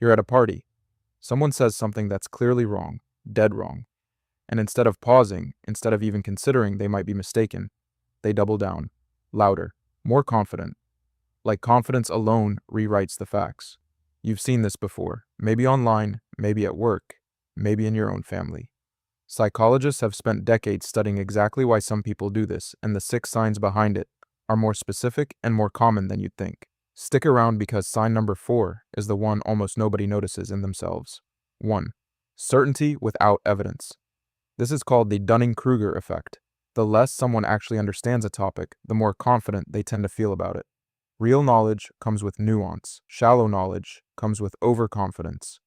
You're at a party. Someone says something that's clearly wrong, dead wrong, and instead of pausing, instead of even considering they might be mistaken, they double down, louder, more confident, like confidence alone rewrites the facts. You've seen this before, maybe online, maybe at work, maybe in your own family. Psychologists have spent decades studying exactly why some people do this, and the 6 signs behind it are more specific and more common than you'd think. Stick around because sign number 4 is the one almost nobody notices in themselves. 1. Certainty without evidence. This is called the Dunning-Kruger effect. The less someone actually understands a topic, the more confident they tend to feel about it. Real knowledge comes with nuance. Shallow knowledge comes with overconfidence.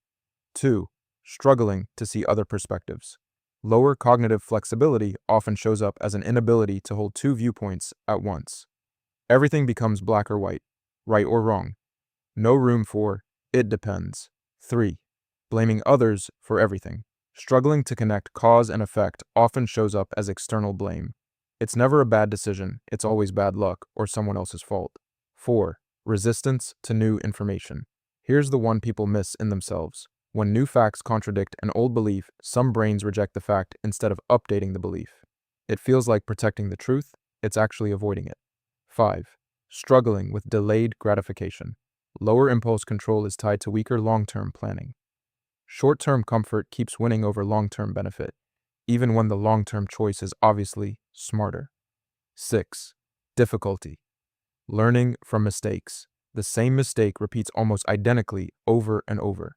2. Struggling to see other perspectives. Lower cognitive flexibility often shows up as an inability to hold 2 viewpoints at once. Everything becomes black or white, right or wrong. No room for "it depends." 3. Blaming others for everything. Struggling to connect cause and effect often shows up as external blame. It's never a bad decision, it's always bad luck or someone else's fault. 4. Resistance to new information. Here's the one people miss in themselves. When new facts contradict an old belief, some brains reject the fact instead of updating the belief. It feels like protecting the truth, it's actually avoiding it. 5. Struggling with delayed gratification. Lower impulse control is tied to weaker long-term planning. Short-term comfort keeps winning over long-term benefit, even when the long-term choice is obviously smarter. 6. Difficulty. Learning from mistakes. The same mistake repeats almost identically over and over.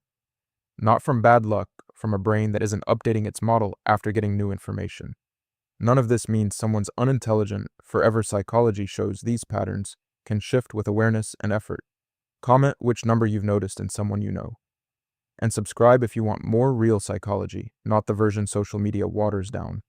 Not from bad luck, from a brain that isn't updating its model after getting new information. None of this means someone's unintelligent. Forever psychology shows these patterns can shift with awareness and effort. Comment which number you've noticed in someone you know. And subscribe if you want more real psychology, not the version social media waters down.